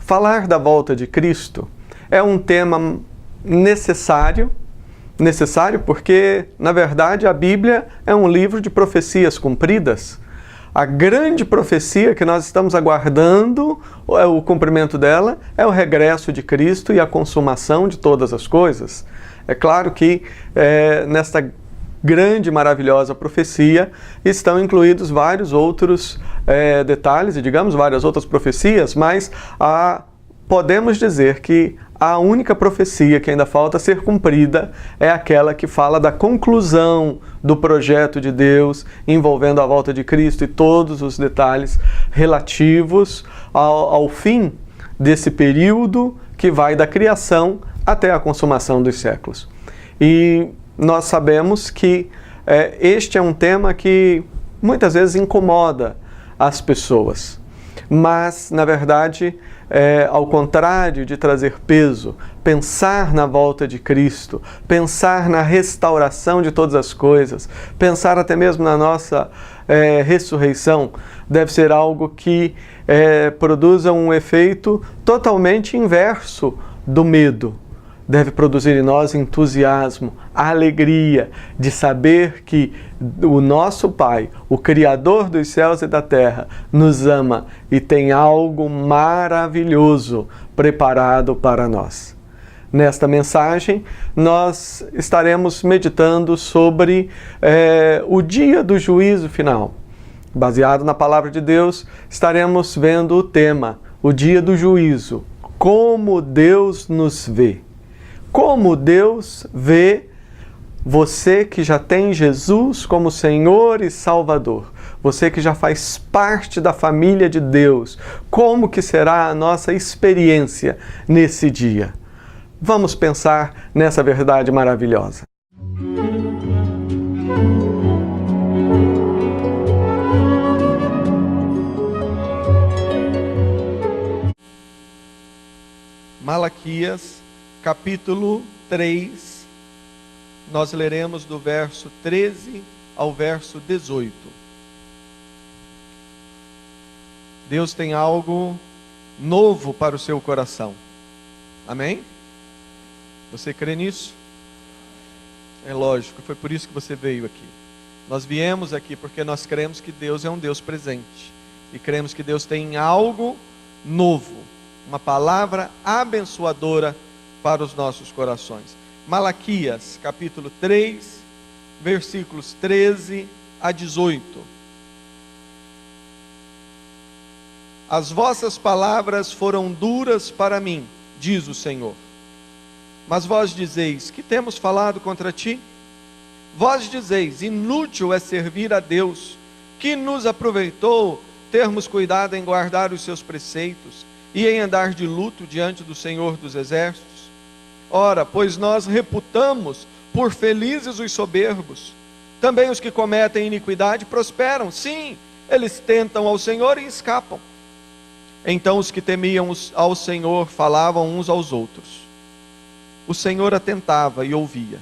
falar da volta de Cristo é um tema necessário porque, na verdade, a Bíblia é um livro de profecias cumpridas. A grande profecia que nós estamos aguardando, o cumprimento dela, é o regresso de Cristo e a consumação de todas as coisas. É claro que nesta grande, maravilhosa profecia estão incluídos vários outros detalhes, e digamos, várias outras profecias, mas podemos dizer que a única profecia que ainda falta ser cumprida é aquela que fala da conclusão do projeto de Deus envolvendo a volta de Cristo e todos os detalhes relativos ao fim desse período que vai da criação até a consumação dos séculos. E nós sabemos que este é um tema que muitas vezes incomoda as pessoas, mas, na verdade, ao contrário de trazer peso, pensar na volta de Cristo, pensar na restauração de todas as coisas, pensar até mesmo na nossa ressurreição, deve ser algo que produza um efeito totalmente inverso do medo. Deve produzir em nós entusiasmo, alegria de saber que o nosso Pai, o Criador dos céus e da terra, nos ama e tem algo maravilhoso preparado para nós. Nesta mensagem, nós estaremos meditando sobre o dia do juízo final. Baseado na palavra de Deus, estaremos vendo o tema, o dia do juízo, como Deus nos vê. Como Deus vê você que já tem Jesus como Senhor e Salvador, você que já faz parte da família de Deus, como que será a nossa experiência nesse dia? Vamos pensar nessa verdade maravilhosa. Malaquias, capítulo 3, nós leremos do verso 13 ao verso 18. Deus tem algo novo para o seu coração. Amém? Você crê nisso? É lógico, foi por isso que você veio aqui. Nós viemos aqui porque nós cremos que Deus é um Deus presente. E cremos que Deus tem algo novo, uma palavra abençoadora para os nossos corações. Malaquias, capítulo 3, versículos 13 a 18. As vossas palavras foram duras para mim, diz o Senhor. Mas vós dizeis, que temos falado contra ti? Vós dizeis, inútil é servir a Deus, que nos aproveitou termos cuidado em guardar os seus preceitos e em andar de luto diante do Senhor dos Exércitos. Ora, pois nós reputamos por felizes os soberbos. Também os que cometem iniquidade prosperam. Sim, eles tentam ao Senhor e escapam. Então os que temiam ao Senhor falavam uns aos outros. O Senhor atentava e ouvia.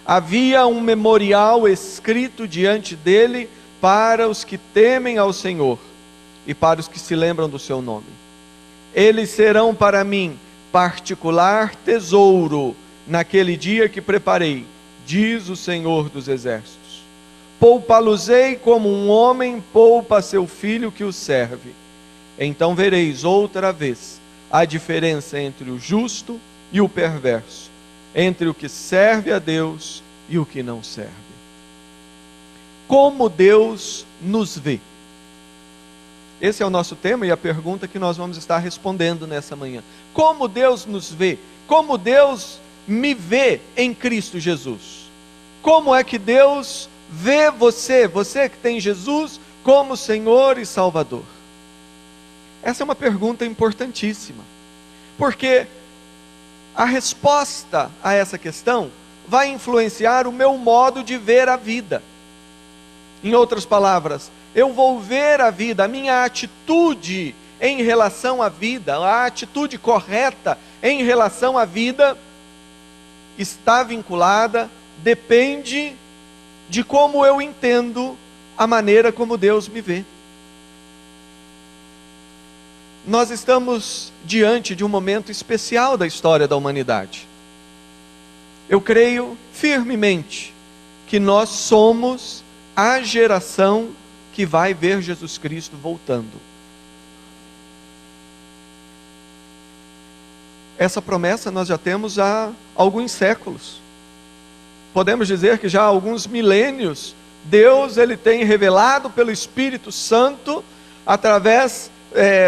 Havia um memorial escrito diante dele para os que temem ao Senhor e para os que se lembram do seu nome. Eles serão para mim particular tesouro naquele dia que preparei, diz o Senhor dos Exércitos. Poupa-los-ei como um homem poupa seu filho que o serve. Então vereis outra vez a diferença entre o justo e o perverso, entre o que serve a Deus e o que não serve. Como Deus nos vê? Esse é o nosso tema e a pergunta que nós vamos estar respondendo nessa manhã. Como Deus nos vê? Como Deus me vê em Cristo Jesus? Como é que Deus vê você, você que tem Jesus como Senhor e Salvador? Essa é uma pergunta importantíssima, porque a resposta a essa questão vai influenciar o meu modo de ver a vida. Em outras palavras, eu vou ver a vida, a minha atitude em relação à vida, a atitude correta em relação à vida, está vinculada, depende de como eu entendo a maneira como Deus me vê. nós estamos diante de um momento especial da história da humanidade. Eu creio firmemente que nós somos a geração que vai ver Jesus Cristo voltando. Essa promessa nós já temos há alguns séculos. Podemos dizer que já há alguns milênios, Deus ele tem revelado pelo Espírito Santo, através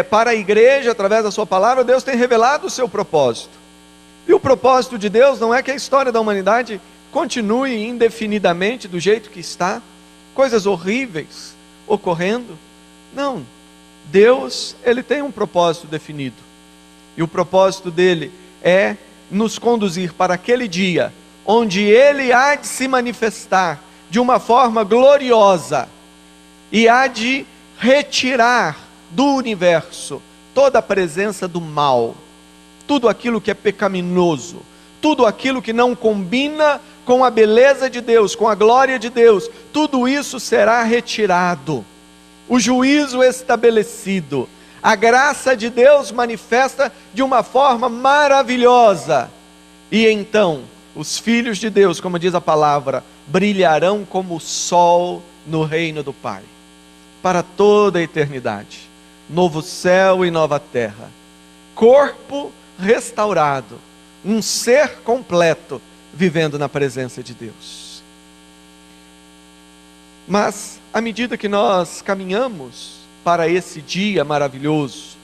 para a igreja, através da sua palavra, Deus tem revelado o seu propósito. E o propósito de Deus não é que a história da humanidade continue indefinidamente do jeito que está, coisas horríveis ocorrendo. Não, Deus ele tem um propósito definido. E o propósito dele é nos conduzir para aquele dia, onde ele há de se manifestar de uma forma gloriosa, e há de retirar do universo toda a presença do mal, tudo aquilo que é pecaminoso, tudo aquilo que não combina com a beleza de Deus, com a glória de Deus, tudo isso será retirado, o juízo estabelecido, a graça de Deus manifesta de uma forma maravilhosa, e então os filhos de Deus, como diz a palavra, brilharão como o sol no reino do Pai, para toda a eternidade. Novo céu e nova terra, corpo restaurado, um ser completo, vivendo na presença de Deus. Mas, à medida que nós caminhamos para esse dia maravilhoso,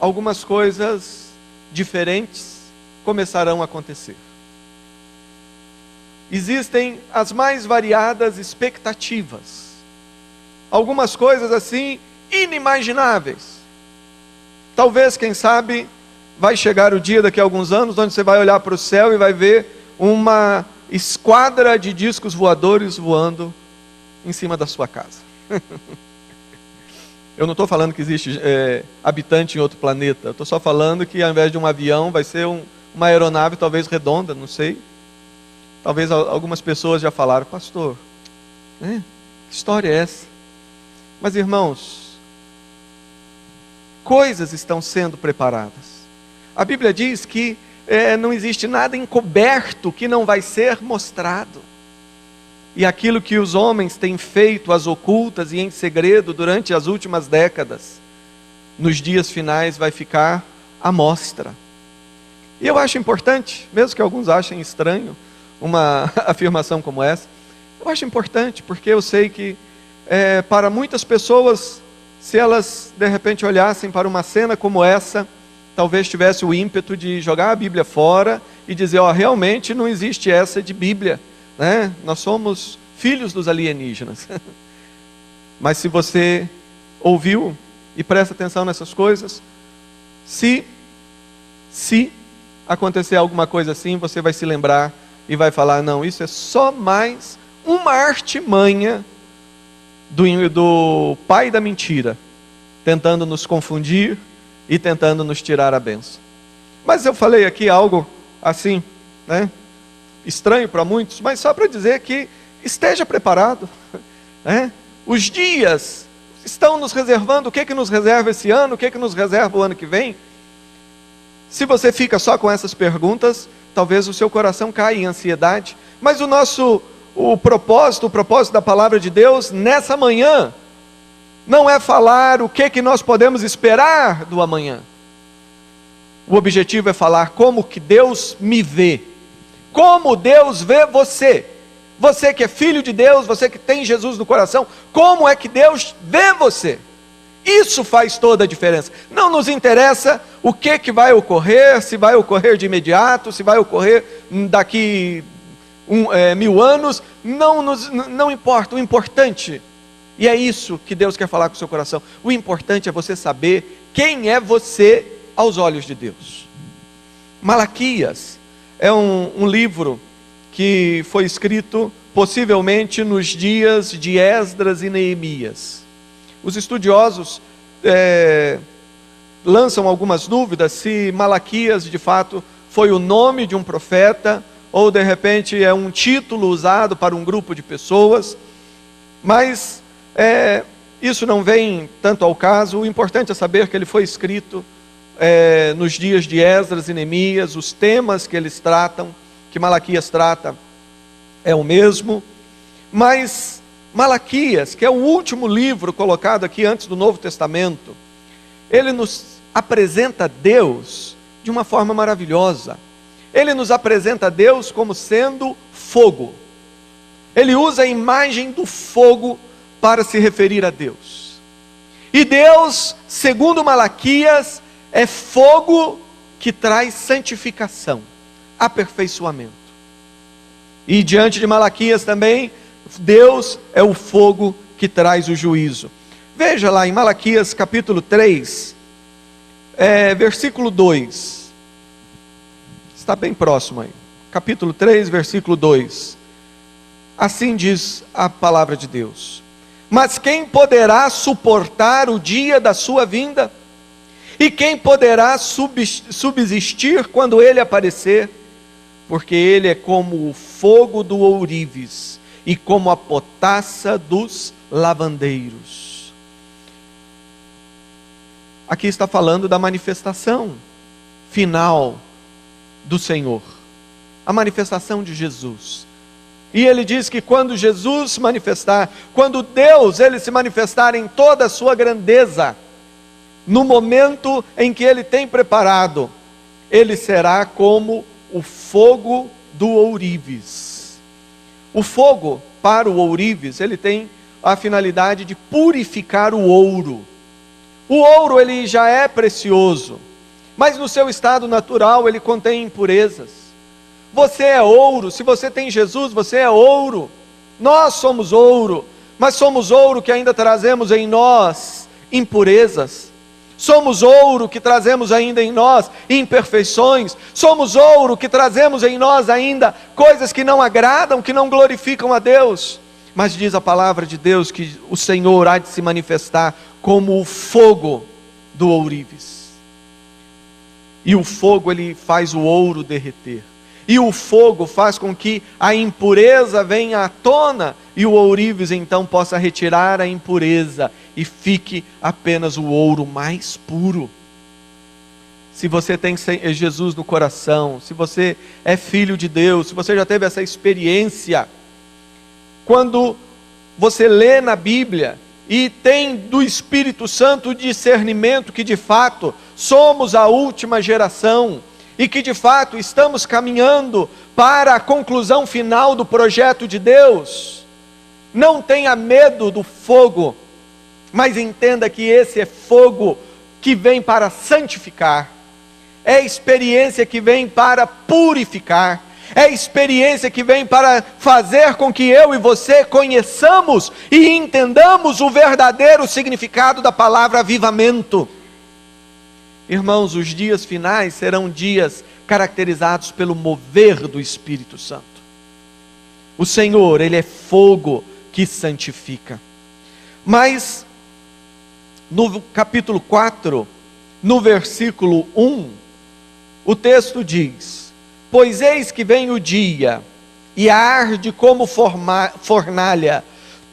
algumas coisas diferentes começarão a acontecer. Existem as mais variadas expectativas, algumas coisas assim inimagináveis. Talvez, quem sabe, vai chegar o dia daqui a alguns anos, onde você vai olhar para o céu e vai ver uma esquadra de discos voadores voando em cima da sua casa. Eu não estou falando que existe habitante em outro planeta, eu estou só falando que ao invés de um avião vai ser uma aeronave talvez redonda, não sei. Talvez algumas pessoas já falaram, pastor, que história é essa? Mas irmãos, coisas estão sendo preparadas. A Bíblia diz que não existe nada encoberto que não vai ser mostrado. E aquilo que os homens têm feito às ocultas e em segredo durante as últimas décadas, nos dias finais vai ficar à mostra. E eu acho importante, mesmo que alguns achem estranho uma afirmação como essa, eu acho importante, porque eu sei que para muitas pessoas, se elas de repente olhassem para uma cena como essa, talvez tivesse o ímpeto de jogar a Bíblia fora e dizer, realmente não existe essa de Bíblia, né? Nós somos filhos dos alienígenas. Mas se você ouviu e presta atenção nessas coisas, se acontecer alguma coisa assim, você vai se lembrar e vai falar, não, isso é só mais uma artimanha do pai da mentira, tentando nos confundir e tentando nos tirar a bênção. Mas eu falei aqui algo assim, né, estranho para muitos, mas só para dizer que esteja preparado, né? Os dias estão nos reservando, o que nos reserva esse ano, o que nos reserva o ano que vem. Se você fica só com essas perguntas, talvez o seu coração caia em ansiedade, mas o propósito da palavra de Deus nessa manhã, não é falar o que nós podemos esperar do amanhã. O objetivo é falar como que Deus me vê, como Deus vê você, você que é filho de Deus, você que tem Jesus no coração, como é que Deus vê você? Isso faz toda a diferença. Não nos interessa o que vai ocorrer, se vai ocorrer de imediato, se vai ocorrer daqui 1000 anos, não importa. O importante, e é isso que Deus quer falar com o seu coração, o importante é você saber quem é você aos olhos de Deus. Malaquias é um livro que foi escrito possivelmente nos dias de Esdras e Neemias. Os estudiosos lançam algumas dúvidas se Malaquias de fato foi o nome de um profeta, ou de repente é um título usado para um grupo de pessoas, mas isso não vem tanto ao caso. O importante é saber que ele foi escrito nos dias de Esdras e Neemias. Os temas que eles tratam, que Malaquias trata, é o mesmo. Mas Malaquias, que é o último livro colocado aqui antes do Novo Testamento, ele nos apresenta Deus de uma forma maravilhosa. Ele nos apresenta Deus como sendo fogo. Ele usa a imagem do fogo para se referir a Deus. E Deus, segundo Malaquias, é fogo que traz santificação, aperfeiçoamento. E diante de Malaquias também, Deus é o fogo que traz o juízo. Veja lá em Malaquias capítulo 3, versículo 2. Está bem próximo aí. Capítulo 3, versículo 2. Assim diz a palavra de Deus: mas quem poderá suportar o dia da sua vinda? E quem poderá subsistir quando ele aparecer? Porque ele é como o fogo do ourives e como a potassa dos lavandeiros. Aqui está falando da manifestação final do Senhor, a manifestação de Jesus. E ele diz que quando Jesus se manifestar, quando Deus ele se manifestar em toda a sua grandeza, no momento em que ele tem preparado, ele será como o fogo do ourives. O fogo para o ourives, ele tem a finalidade de purificar o ouro. O ouro ele já é precioso, mas no seu estado natural ele contém impurezas. Você é ouro, se você tem Jesus, você é ouro. Nós somos ouro, mas somos ouro que ainda trazemos em nós impurezas. Somos ouro que trazemos ainda em nós imperfeições. Somos ouro que trazemos em nós ainda coisas que não agradam, que não glorificam a Deus. Mas diz a palavra de Deus que o Senhor há de se manifestar como o fogo do ourives. E o fogo ele faz o ouro derreter. E o fogo faz com que a impureza venha à tona, e o ourives então possa retirar a impureza, e fique apenas o ouro mais puro. Se você tem Jesus no coração, se você é filho de Deus, se você já teve essa experiência, quando você lê na Bíblia, e tem do Espírito Santo o discernimento que de fato somos a última geração, e que de fato estamos caminhando para a conclusão final do projeto de Deus, não tenha medo do fogo, mas entenda que esse é fogo que vem para santificar, é experiência que vem para purificar, é experiência que vem para fazer com que eu e você conheçamos e entendamos o verdadeiro significado da palavra avivamento. Irmãos, os dias finais serão dias caracterizados pelo mover do Espírito Santo. O Senhor, Ele é fogo que santifica. Mas, no capítulo 4, no versículo 1, o texto diz: pois eis que vem o dia, e arde como fornalha,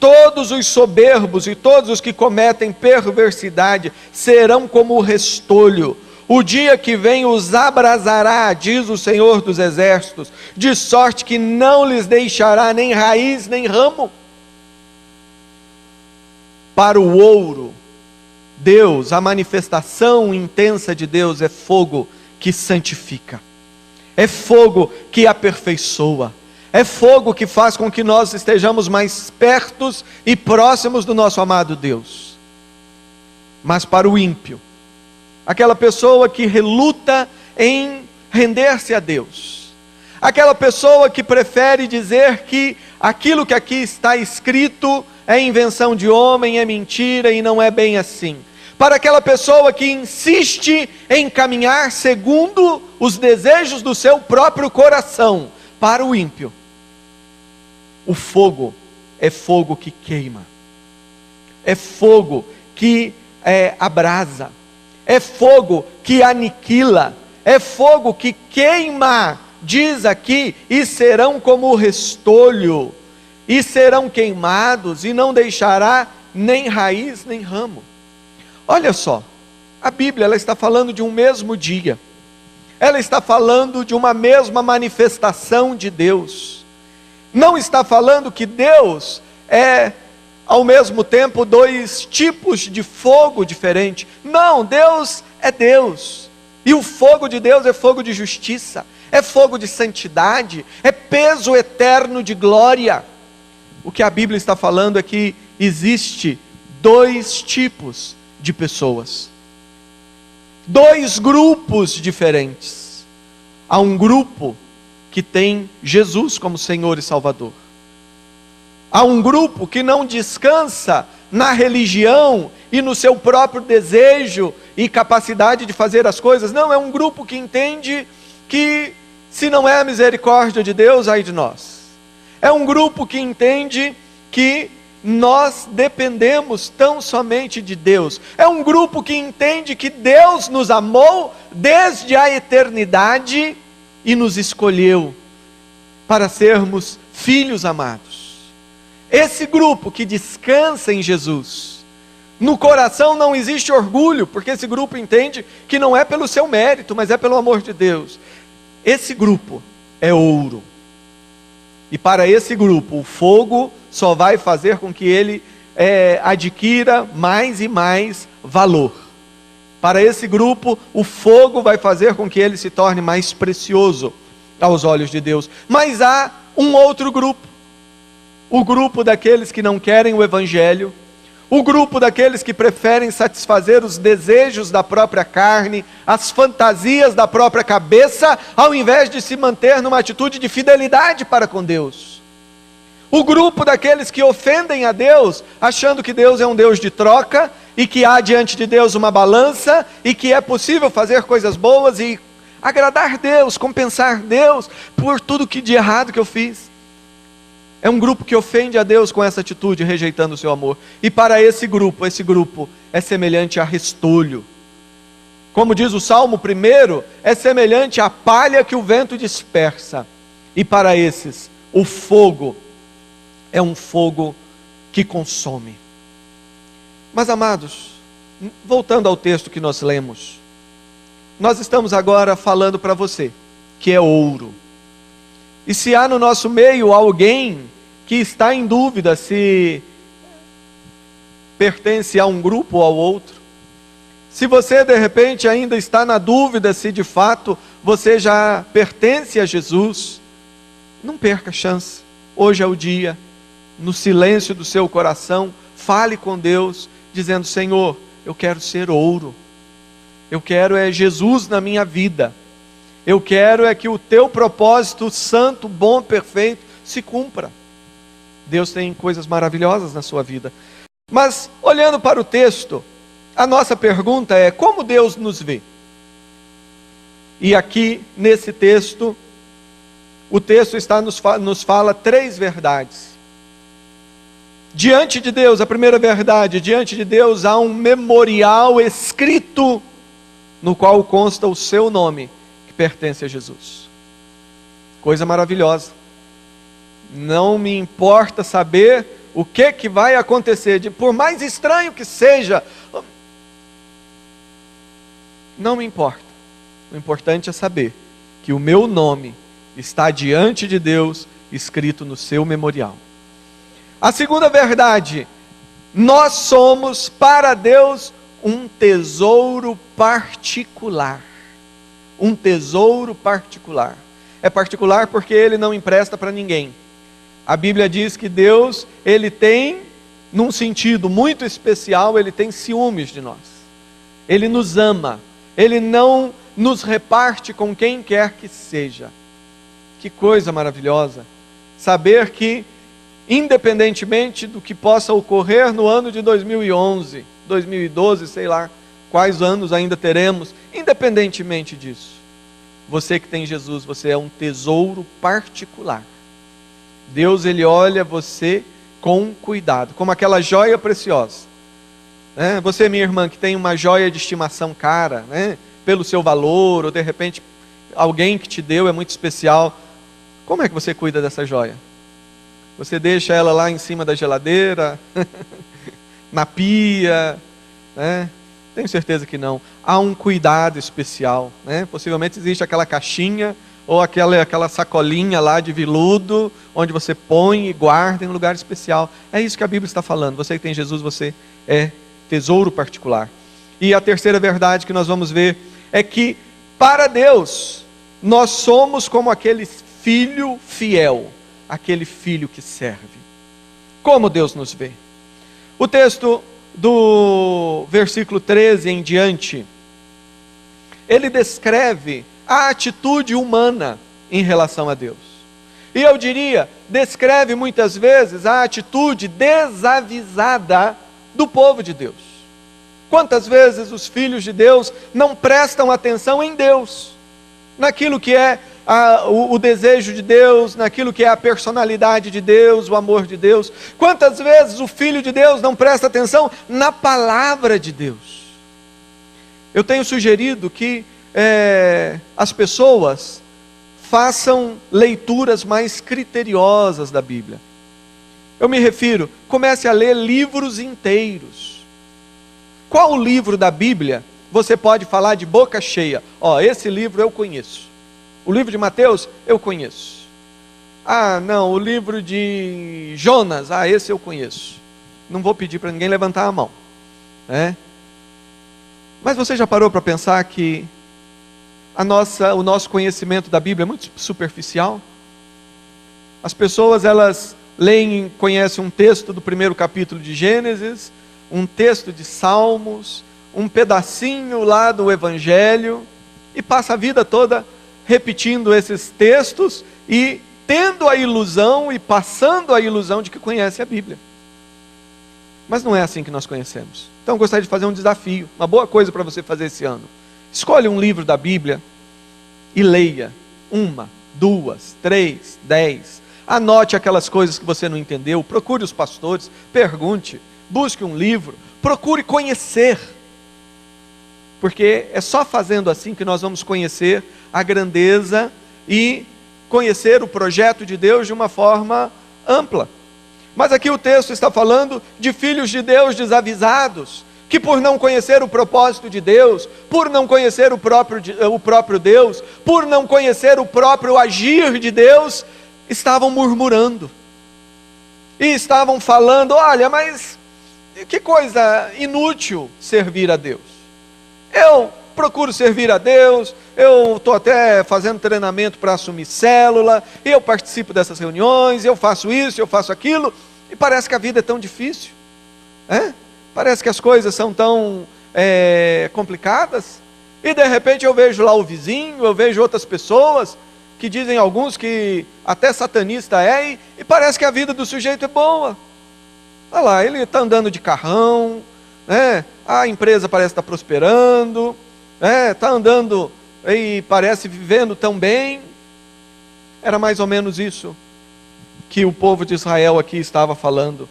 todos os soberbos e todos os que cometem perversidade serão como o restolho. O dia que vem os abrasará, diz o Senhor dos Exércitos, de sorte que não lhes deixará nem raiz nem ramo. Para o ouro, Deus, a manifestação intensa de Deus é fogo que santifica, é fogo que aperfeiçoa, é fogo que faz com que nós estejamos mais pertos e próximos do nosso amado Deus. Mas para o ímpio, aquela pessoa que reluta em render-se a Deus, aquela pessoa que prefere dizer que aquilo que aqui está escrito é invenção de homem, é mentira e não é bem assim. Para aquela pessoa que insiste em caminhar segundo os desejos do seu próprio coração, para o ímpio, o fogo é fogo que queima, é fogo que abrasa, é fogo que aniquila, é fogo que queima, diz aqui, e serão como o restolho. e serão queimados, e não deixará nem raiz nem ramo. Olha só, a Bíblia ela está falando de um mesmo dia, ela está falando de uma mesma manifestação de Deus, não está falando que Deus é ao mesmo tempo dois tipos de fogo diferentes. Não, Deus é Deus, e o fogo de Deus é fogo de justiça, é fogo de santidade, é peso eterno de glória. O que a Bíblia está falando é que existe dois tipos de pessoas, dois grupos diferentes. Há um grupo que tem Jesus como Senhor e Salvador. Há um grupo que não descansa na religião e no seu próprio desejo e capacidade de fazer as coisas. Não, é um grupo que entende que se não é a misericórdia de Deus, ai de nós. É um grupo que entende que nós dependemos tão somente de Deus. É um grupo que entende que Deus nos amou desde a eternidade e nos escolheu para sermos filhos amados. Esse grupo que descansa em Jesus, no coração não existe orgulho, porque esse grupo entende que não é pelo seu mérito, mas é pelo amor de Deus. Esse grupo é ouro. E para esse grupo, o fogo só vai fazer com que ele adquira mais e mais valor. Para esse grupo, o fogo vai fazer com que ele se torne mais precioso aos olhos de Deus. Mas há um outro grupo, o grupo daqueles que não querem o Evangelho, o grupo daqueles que preferem satisfazer os desejos da própria carne, as fantasias da própria cabeça, ao invés de se manter numa atitude de fidelidade para com Deus. O grupo daqueles que ofendem a Deus, achando que Deus é um Deus de troca, e que há diante de Deus uma balança, e que é possível fazer coisas boas e agradar Deus, compensar Deus por tudo que de errado que eu fiz. É um grupo que ofende a Deus com essa atitude, rejeitando o seu amor. E para esse grupo é semelhante a restolho. Como diz o Salmo 1, é semelhante à palha que o vento dispersa. E para esses, o fogo é um fogo que consome. Mas amados, voltando ao texto que nós lemos, nós estamos agora falando para você, que é ouro. E se há no nosso meio alguém que está em dúvida se pertence a um grupo ou ao outro, se você de repente ainda está na dúvida se de fato você já pertence a Jesus, não perca a chance. Hoje é o dia, no silêncio do seu coração, fale com Deus, dizendo: Senhor, eu quero ser ouro, eu quero Jesus na minha vida. Eu quero que o teu propósito santo, bom, perfeito, se cumpra. Deus tem coisas maravilhosas na sua vida. Mas, olhando para o texto, a nossa pergunta é: como Deus nos vê? E aqui, nesse texto, o texto nos fala três verdades. Diante de Deus, a primeira verdade, diante de Deus há um memorial escrito, no qual consta o seu nome, pertence a Jesus. Coisa maravilhosa. Não me importa saber o que vai acontecer, por mais estranho que seja, não me importa. O importante é saber que o meu nome está diante de Deus, escrito no seu memorial. A segunda verdade: nós somos para Deus um tesouro particular. Um tesouro particular. É particular porque ele não empresta para ninguém. A Bíblia diz que Deus, ele tem, num sentido muito especial, ele tem ciúmes de nós. Ele nos ama. Ele não nos reparte com quem quer que seja. Que coisa maravilhosa. Saber que, independentemente do que possa ocorrer no ano de 2011, 2012, sei lá, quais anos ainda teremos, independentemente disso, você que tem Jesus, você é um tesouro particular. Deus, ele olha você com cuidado, como aquela joia preciosa. Você, minha irmã, que tem uma joia de estimação cara, pelo seu valor, ou de repente alguém que te deu é muito especial, como é que você cuida dessa joia? Você deixa ela lá em cima da geladeira, na pia, né? Tenho certeza que não. Há um cuidado especial, né? Possivelmente existe aquela caixinha ou aquela sacolinha lá de veludo, onde você põe e guarda em um lugar especial. É isso que a Bíblia está falando. Você que tem Jesus, você é tesouro particular. E a terceira verdade que nós vamos ver é que, para Deus, nós somos como aquele filho fiel, aquele filho que serve. Como Deus nos vê? O texto do versículo 13 em diante, ele descreve a atitude humana em relação a Deus. E eu diria, descreve muitas vezes a atitude desavisada do povo de Deus. Quantas vezes os filhos de Deus não prestam atenção em Deus, naquilo que é o desejo de Deus, naquilo que é a personalidade de Deus, o amor de Deus. Quantas vezes o filho de Deus não presta atenção na palavra de Deus? Eu tenho sugerido que as pessoas façam leituras mais criteriosas da Bíblia. Eu me refiro, comece a ler livros inteiros. Qual livro da Bíblia você pode falar de boca cheia? Esse livro eu conheço. O livro de Mateus eu conheço. Não, o livro de Jonas, esse eu conheço. Não vou pedir para ninguém levantar a mão, né? Mas você já parou para pensar que o nosso conhecimento da Bíblia é muito superficial? As pessoas, elas leem, conhecem um texto do primeiro capítulo de Gênesis, um texto de Salmos, um pedacinho lá do Evangelho, e passa a vida toda repetindo esses textos e tendo a ilusão e passando a ilusão de que conhece a Bíblia. Mas não é assim que nós conhecemos. Então eu gostaria de fazer um desafio, uma boa coisa para você fazer esse ano. Escolha um livro da Bíblia e leia 1, 2, 3, 10. Anote aquelas coisas que você não entendeu, procure os pastores, pergunte, busque um livro, procure conhecer. Porque é só fazendo assim que nós vamos conhecer a grandeza e conhecer o projeto de Deus de uma forma ampla. Mas aqui o texto está falando de filhos de Deus desavisados, que por não conhecer o propósito de Deus, por não conhecer o próprio Deus, por não conhecer o próprio agir de Deus, estavam murmurando. E estavam falando, olha, mas que coisa inútil servir a Deus. Eu procuro servir a Deus, eu estou até fazendo treinamento para assumir célula, eu participo dessas reuniões, eu faço isso, eu faço aquilo, e parece que a vida é tão difícil, parece que as coisas são tão complicadas, e de repente eu vejo lá o vizinho, eu vejo outras pessoas, que dizem alguns que até satanista e parece que a vida do sujeito é boa. Olha lá, ele está andando de carrão, a empresa parece estar prosperando, está andando e parece vivendo tão bem. Era mais ou menos isso que o povo de Israel aqui estava falando.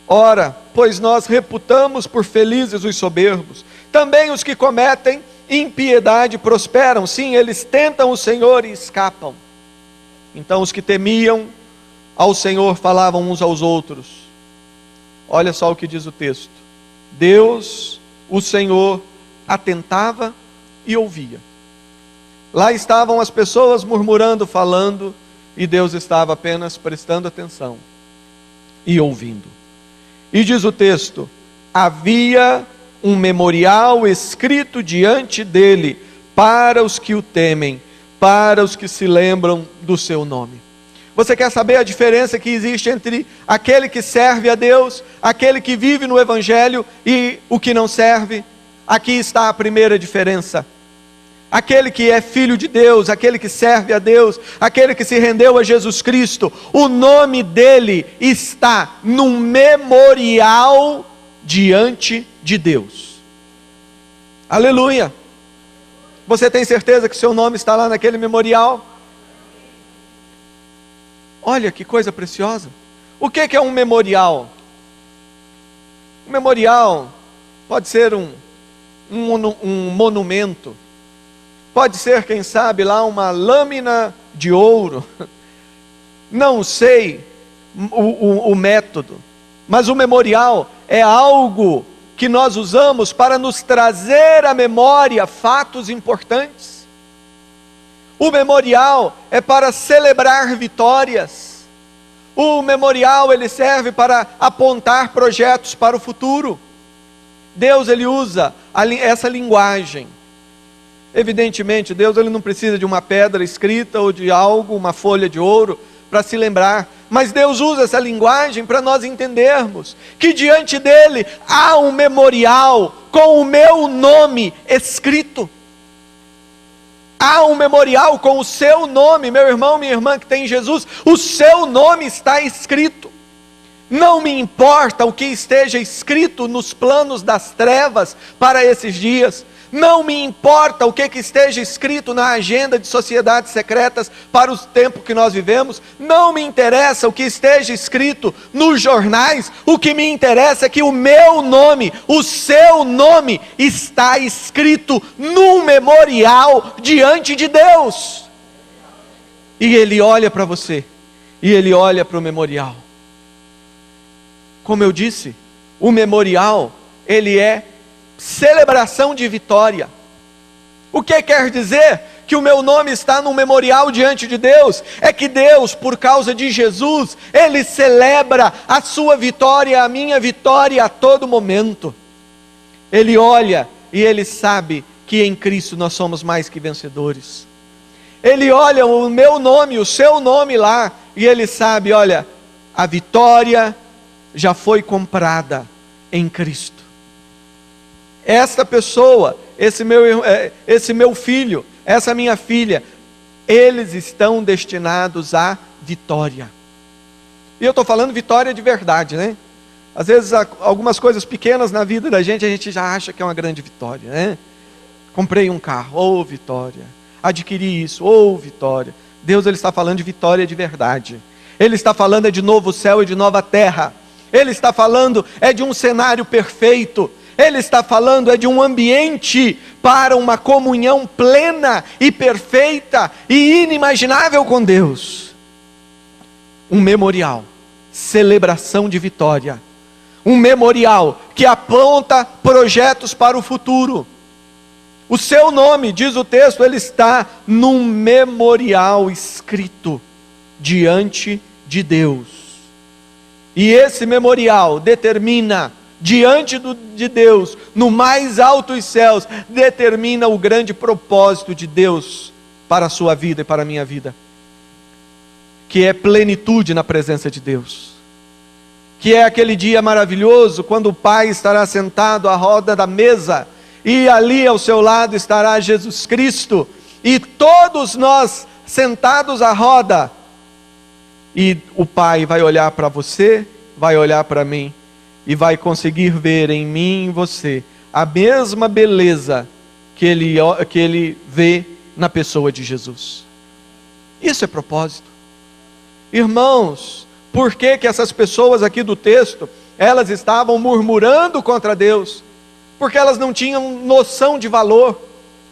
Ora, pois nós reputamos por felizes os soberbos, também os que cometem impiedade prosperam. Sim, eles tentam o Senhor e escapam. Então os que temiam ao Senhor falavam uns aos outros. Olha só o que diz o texto. Deus, o Senhor, atentava e ouvia. Lá estavam as pessoas murmurando, falando, e Deus estava apenas prestando atenção e ouvindo. E diz o texto, havia um memorial escrito diante dele, para os que o temem, para os que se lembram do seu nome. Você quer saber a diferença que existe entre aquele que serve a Deus, aquele que vive no Evangelho e o que não serve? Aqui está a primeira diferença. Aquele que é filho de Deus, aquele que serve a Deus, aquele que se rendeu a Jesus Cristo, o nome dele está num memorial diante de Deus. Aleluia! Você tem certeza que seu nome está lá naquele memorial? Olha que coisa preciosa. O que é um memorial? Um memorial pode ser um monumento. Pode ser, quem sabe, lá uma lâmina de ouro. Não sei o método, mas o memorial é algo que nós usamos para nos trazer à memória fatos importantes. O memorial é para celebrar vitórias. O memorial, ele serve para apontar projetos para o futuro. Deus, ele usa essa linguagem. Evidentemente, Deus, ele não precisa de uma pedra escrita ou de algo, uma folha de ouro, para se lembrar. Mas Deus usa essa linguagem para nós entendermos que diante dele há um memorial com o meu nome escrito. Há um memorial com o seu nome, meu irmão, minha irmã que tem Jesus, o seu nome está escrito. Não me importa o que esteja escrito nos planos das trevas para esses dias. Não me importa o que esteja escrito na agenda de sociedades secretas para o tempo que nós vivemos. Não me interessa o que esteja escrito nos jornais. O que me interessa é que o meu nome, o seu nome, está escrito num memorial diante de Deus. E Ele olha para você, e Ele olha para o memorial. Como eu disse, o memorial, ele é celebração de vitória. O que quer dizer que o meu nome está num memorial diante de Deus? É que Deus, por causa de Jesus, Ele celebra a sua vitória, a minha vitória a todo momento. Ele olha e Ele sabe que em Cristo nós somos mais que vencedores. Ele olha o meu nome, o seu nome lá, e Ele sabe, olha, a vitória já foi comprada em Cristo. Esta pessoa, esse meu filho, essa minha filha, eles estão destinados à vitória. E eu estou falando vitória de verdade, né? Às vezes algumas coisas pequenas na vida da gente, a gente já acha que é uma grande vitória, né? Comprei um carro, vitória. Adquiri isso, vitória. Deus, Ele está falando de vitória de verdade. Ele está falando de novo céu e de nova terra. Ele está falando de um cenário perfeito. Ele está falando de um ambiente para uma comunhão plena e perfeita e inimaginável com Deus. Um memorial, celebração de vitória. Um memorial que aponta projetos para o futuro. O seu nome, diz o texto, ele está num memorial escrito diante de Deus. E esse memorial determina, diante de Deus, no mais altos céus, determina o grande propósito de Deus para a sua vida e para a minha vida, que é plenitude na presença de Deus, que é aquele dia maravilhoso, quando o Pai estará sentado à roda da mesa, e ali ao seu lado estará Jesus Cristo, e todos nós sentados à roda, e o Pai vai olhar para você, vai olhar para mim, e vai conseguir ver em mim e em você a mesma beleza que ele vê na pessoa de Jesus. Isso é propósito. Irmãos, por que essas pessoas aqui do texto, elas estavam murmurando contra Deus? Porque elas não tinham noção de valor,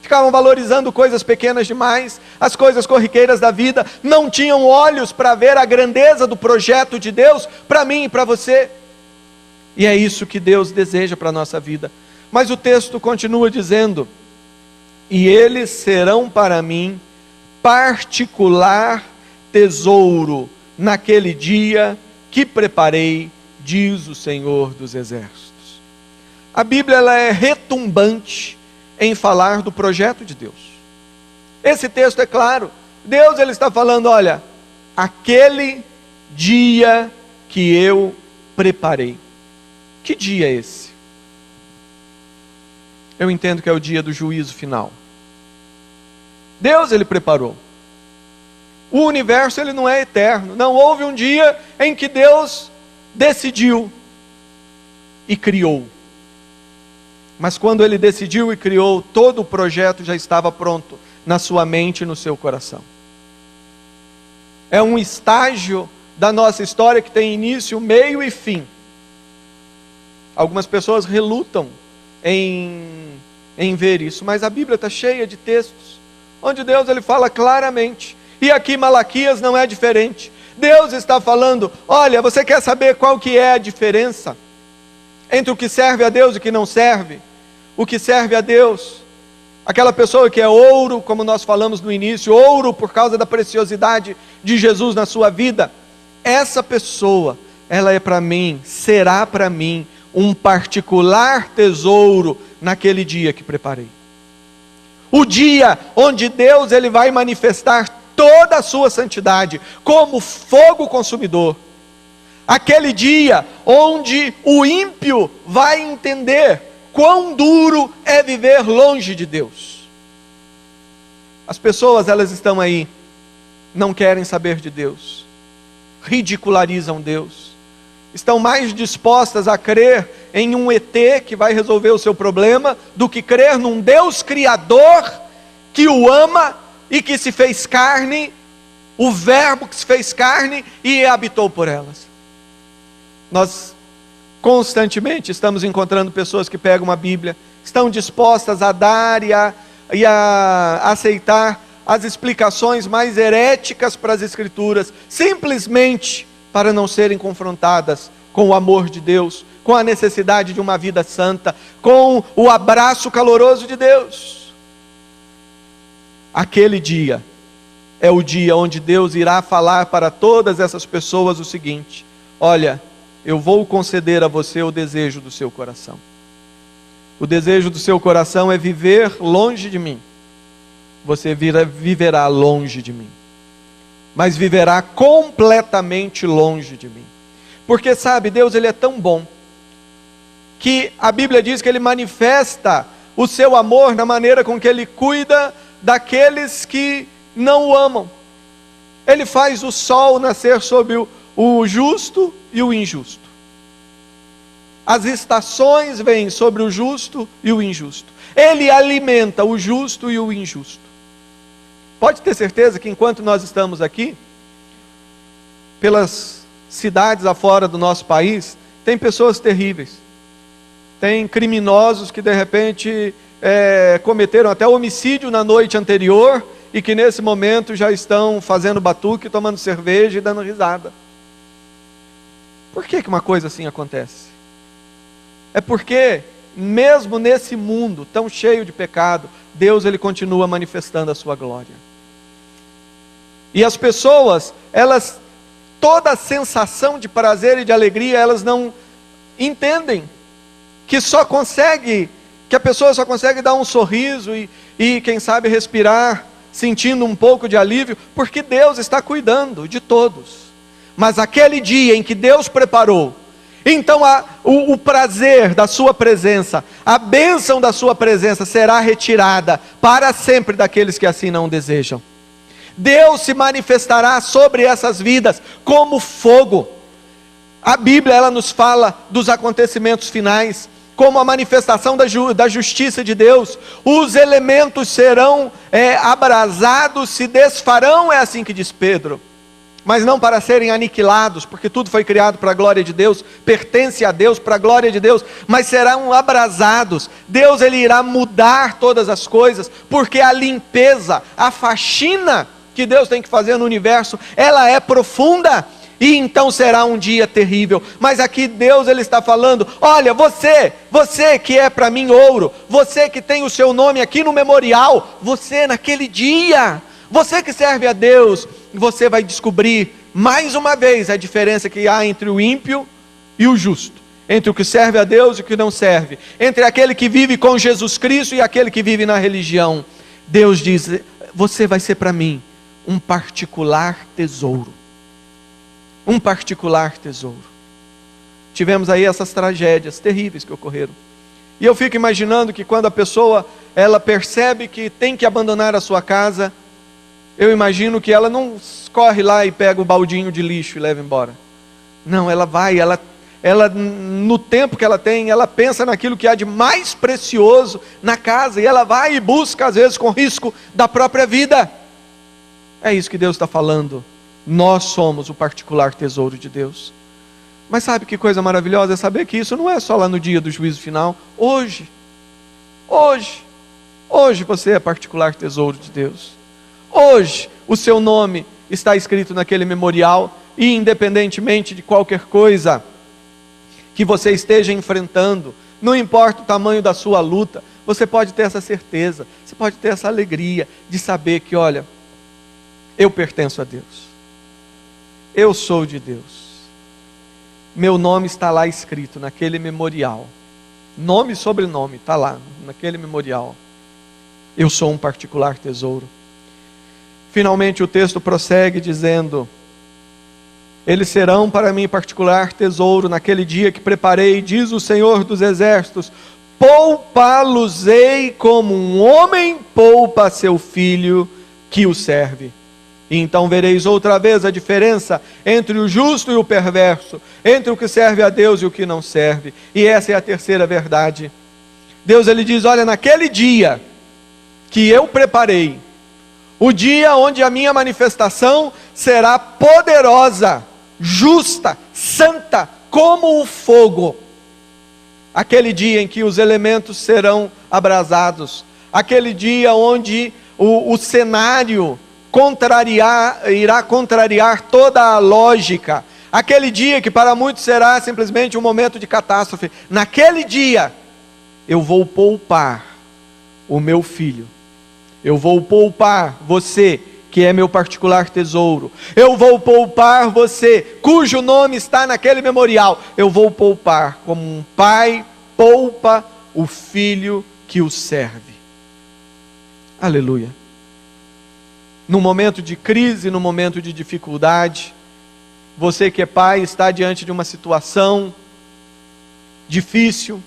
ficavam valorizando coisas pequenas demais, as coisas corriqueiras da vida, não tinham olhos para ver a grandeza do projeto de Deus para mim e para você. E é isso que Deus deseja para a nossa vida. Mas o texto continua dizendo: e eles serão para mim particular tesouro naquele dia que preparei, diz o Senhor dos Exércitos. A Bíblia, ela é retumbante em falar do projeto de Deus. Esse texto é claro. Deus, ele está falando, olha, aquele dia que eu preparei. Que dia é esse? Eu entendo que é o dia do juízo final. Deus, ele preparou. O universo, ele não é eterno. Não houve um dia em que Deus decidiu e criou. Mas quando ele decidiu e criou, todo o projeto já estava pronto na sua mente e no seu coração. É um estágio da nossa história que tem início, meio e fim. Algumas pessoas relutam em ver isso, mas a Bíblia está cheia de textos onde Deus, ele fala claramente. E aqui Malaquias não é diferente. Deus está falando: olha, você quer saber qual que é a diferença entre o que serve a Deus e o que não serve? O que serve a Deus, aquela pessoa que é ouro, como nós falamos no início, ouro por causa da preciosidade de Jesus na sua vida, essa pessoa, ela é para mim, será para mim um particular tesouro naquele dia que preparei. O dia onde Deus ele vai manifestar toda a sua santidade como fogo consumidor. Aquele dia onde o ímpio vai entender quão duro é viver longe de Deus. As pessoas, elas estão aí, não querem saber de Deus, ridicularizam Deus, estão mais dispostas a crer em um ET que vai resolver o seu problema, do que crer num Deus Criador, que o ama e que se fez carne, o verbo que se fez carne e habitou por elas. Nós constantemente estamos encontrando pessoas que pegam a Bíblia, estão dispostas a dar e a aceitar as explicações mais heréticas para as Escrituras, simplesmente para não serem confrontadas com o amor de Deus, com a necessidade de uma vida santa, com o abraço caloroso de Deus. Aquele dia é o dia onde Deus irá falar para todas essas pessoas o seguinte: olha, eu vou conceder a você o desejo do seu coração. O desejo do seu coração é viver longe de mim. Você viverá longe de mim, mas viverá completamente longe de mim. Porque sabe, Deus ele é tão bom, que a Bíblia diz que Ele manifesta o seu amor na maneira com que Ele cuida daqueles que não o amam. Ele faz o sol nascer sobre o justo e o injusto. As estações vêm sobre o justo e o injusto. Ele alimenta o justo e o injusto. Pode ter certeza que enquanto nós estamos aqui, pelas cidades afora do nosso país, tem pessoas terríveis. Tem criminosos que de repente cometeram até homicídio na noite anterior e que nesse momento já estão fazendo batuque, tomando cerveja e dando risada. Por que uma coisa assim acontece? É porque mesmo nesse mundo tão cheio de pecado, Deus ele continua manifestando a sua glória. E as pessoas, elas, toda a sensação de prazer e de alegria, elas não entendem que a pessoa só consegue dar um sorriso e quem sabe respirar, sentindo um pouco de alívio, porque Deus está cuidando de todos. Mas aquele dia em que Deus preparou, então o prazer da sua presença, a bênção da sua presença será retirada para sempre daqueles que assim não desejam. Deus se manifestará sobre essas vidas como fogo. A Bíblia ela nos fala dos acontecimentos finais, como a manifestação da justiça de Deus. Os elementos serão abrasados, se desfarão, é assim que diz Pedro. Mas não para serem aniquilados, porque tudo foi criado para a glória de Deus, pertence a Deus, para a glória de Deus, mas serão abrasados. Deus ele irá mudar todas as coisas, porque a limpeza, a faxina que Deus tem que fazer no universo, ela é profunda, e então será um dia terrível. Mas aqui Deus ele está falando: olha, você que é para mim ouro, você que tem o seu nome aqui no memorial, você naquele dia, você que serve a Deus, você vai descobrir mais uma vez a diferença que há entre o ímpio e o justo, entre o que serve a Deus e o que não serve, entre aquele que vive com Jesus Cristo e aquele que vive na religião. Deus diz: você vai ser para mim um particular tesouro. Um particular tesouro. Tivemos aí essas tragédias terríveis que ocorreram. E eu fico imaginando que quando a pessoa ela percebe que tem que abandonar a sua casa, eu imagino que ela não corre lá e pega o baldinho de lixo e leva embora. Não, ela vai, ela no tempo que ela tem, ela pensa naquilo que há de mais precioso na casa, e ela vai e busca, às vezes com risco da própria vida. É isso que Deus está falando. Nós somos o particular tesouro de Deus. Mas sabe que coisa maravilhosa é saber que isso não é só lá no dia do juízo final. Hoje você é particular tesouro de Deus. Hoje o seu nome está escrito naquele memorial e independentemente de qualquer coisa que você esteja enfrentando, não importa o tamanho da sua luta, você pode ter essa certeza, você pode ter essa alegria de saber que, olha, eu pertenço a Deus, eu sou de Deus, meu nome está lá escrito naquele memorial, nome e sobrenome está lá naquele memorial, eu sou um particular tesouro. Finalmente o texto prossegue dizendo: eles serão para mim particular tesouro naquele dia que preparei, diz o Senhor dos Exércitos, poupá-los-ei como um homem poupa seu filho que o serve. E então vereis outra vez a diferença entre o justo e o perverso, entre o que serve a Deus e o que não serve. E essa é a terceira verdade. Deus, ele diz, olha, naquele dia que eu preparei, o dia onde a minha manifestação será poderosa, justa, santa, como o fogo. Aquele dia em que os elementos serão abrasados. Aquele dia onde o cenário irá contrariar toda a lógica. Aquele dia que para muitos será simplesmente um momento de catástrofe. Naquele dia, eu vou poupar o meu filho. Eu vou poupar você, que é meu particular tesouro. Eu vou poupar você, cujo nome está naquele memorial. Eu vou poupar como um pai poupa o filho que o serve. Aleluia. No momento de crise, no momento de dificuldade, você que é pai está diante de uma situação difícil,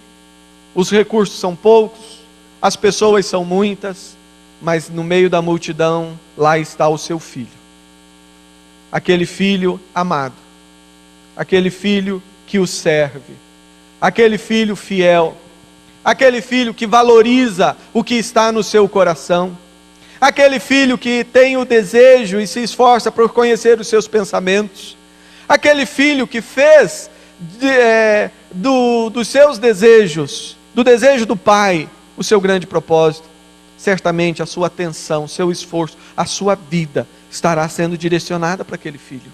os recursos são poucos, as pessoas são muitas, mas no meio da multidão, lá está o seu filho. Aquele filho amado. Aquele filho que o serve. Aquele filho fiel. Aquele filho que valoriza o que está no seu coração. Aquele filho que tem o desejo e se esforça por conhecer os seus pensamentos. Aquele filho que fez dos seus desejos, do desejo do pai, o seu grande propósito. Certamente a sua atenção, seu esforço, a sua vida estará sendo direcionada para aquele filho.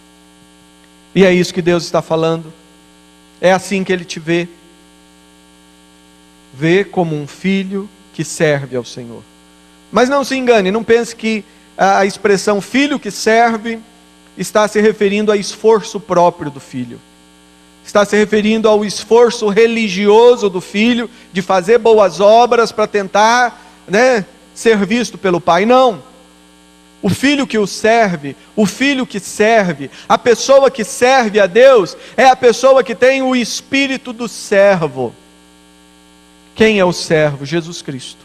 E é isso que Deus está falando. É assim que Ele te vê. Vê como um filho que serve ao Senhor. Mas não se engane, não pense que a expressão filho que serve está se referindo a esforço próprio do filho. Está se referindo ao esforço religioso do filho de fazer boas obras para tentar, ser visto pelo pai. Não. O filho que o serve, o filho que serve, a pessoa que serve a Deus, é a pessoa que tem o espírito do servo. Quem é o servo? Jesus Cristo.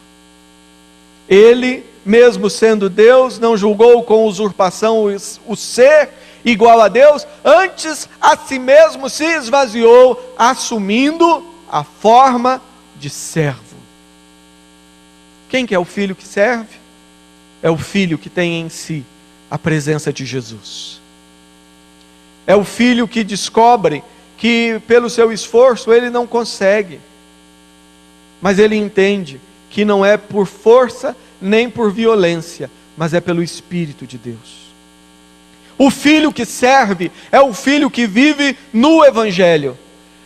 Ele, mesmo sendo Deus, não julgou com usurpação o ser igual a Deus, antes a si mesmo se esvaziou, assumindo a forma de servo. Quem que é o filho que serve? É o filho que tem em si a presença de Jesus. É o filho que descobre que pelo seu esforço ele não consegue. Mas ele entende que não é por força nem por violência, mas é pelo Espírito de Deus. O filho que serve é o filho que vive no Evangelho.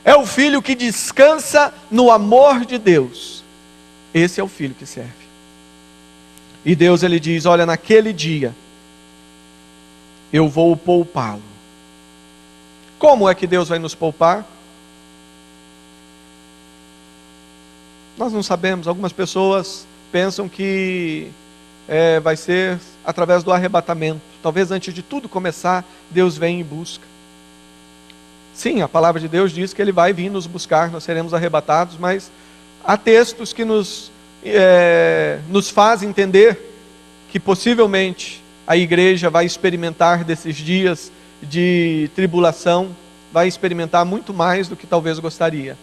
É o filho que descansa no amor de Deus. Esse é o filho que serve. E Deus, ele diz, olha, naquele dia, eu vou poupá-lo. Como é que Deus vai nos poupar? Nós não sabemos. Algumas pessoas pensam que vai ser através do arrebatamento. Talvez antes de tudo começar, Deus vem em busca. Sim, a palavra de Deus diz que Ele vai vir nos buscar, nós seremos arrebatados, mas há textos que nos fazem entender que possivelmente a igreja vai experimentar desses dias de tribulação, vai experimentar muito mais do que talvez gostaria.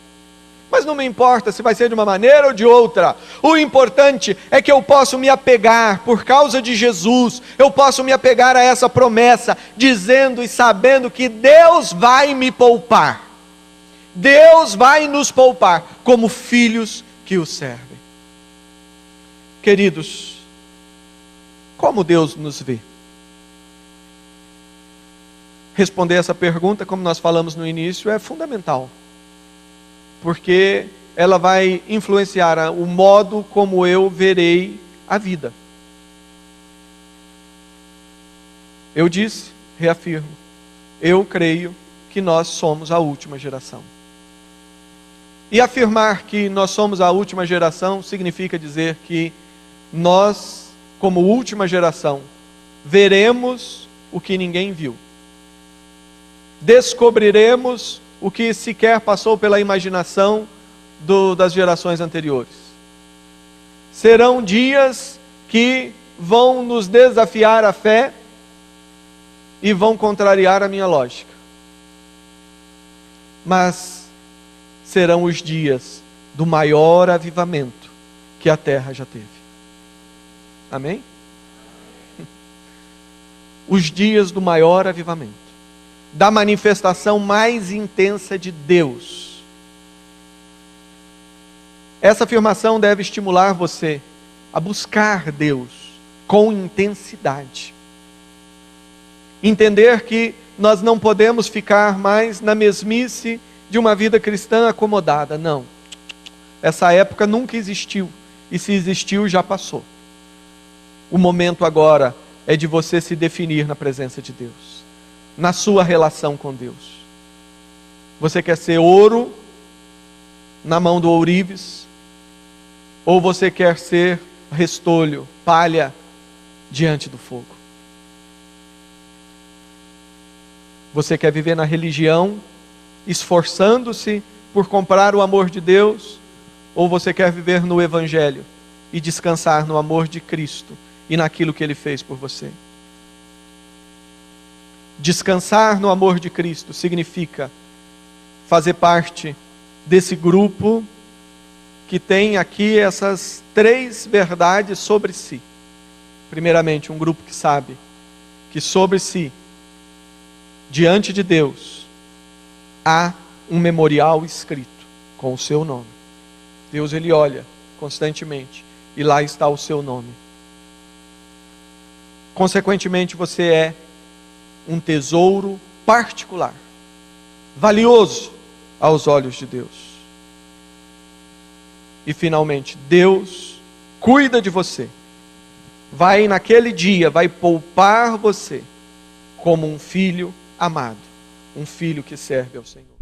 Mas não me importa se vai ser de uma maneira ou de outra. O importante é que eu posso me apegar, por causa de Jesus, eu posso me apegar a essa promessa, dizendo e sabendo que Deus vai me poupar. Deus vai nos poupar, como filhos que o servem. Queridos, como Deus nos vê? responder essa pergunta, como nós falamos no início, é fundamental. Porque ela vai influenciar o modo como eu verei a vida. Eu disse, reafirmo, eu creio que nós somos a última geração. E afirmar que nós somos a última geração significa dizer que nós, como última geração, veremos o que ninguém viu. Descobriremos o que sequer passou pela imaginação das gerações anteriores. Serão dias que vão nos desafiar a fé e vão contrariar a minha lógica. Mas serão os dias do maior avivamento que a terra já teve. Amém? Os dias do maior avivamento, da manifestação mais intensa de Deus. Essa afirmação deve estimular você a buscar Deus com intensidade. Entender que nós não podemos ficar mais na mesmice de uma vida cristã acomodada. Não. Essa época nunca existiu. E se existiu, já passou. O momento agora é de você se definir na presença de Deus, na sua relação com Deus. Você quer ser ouro na mão do ourives? Ou você quer ser restolho, palha diante do fogo? Você quer viver na religião, esforçando-se por comprar o amor de Deus? Ou você quer viver no Evangelho e descansar no amor de Cristo e naquilo que Ele fez por você? Descansar no amor de Cristo significa fazer parte desse grupo que tem aqui essas 3 verdades sobre si. Primeiramente, um grupo que sabe que sobre si, diante de Deus, há um memorial escrito com o seu nome. Deus, Ele olha constantemente e lá está o seu nome. Consequentemente, você é um tesouro particular, valioso aos olhos de Deus. E finalmente, Deus cuida de você. Vai naquele dia, vai poupar você como um filho amado, um filho que serve ao Senhor.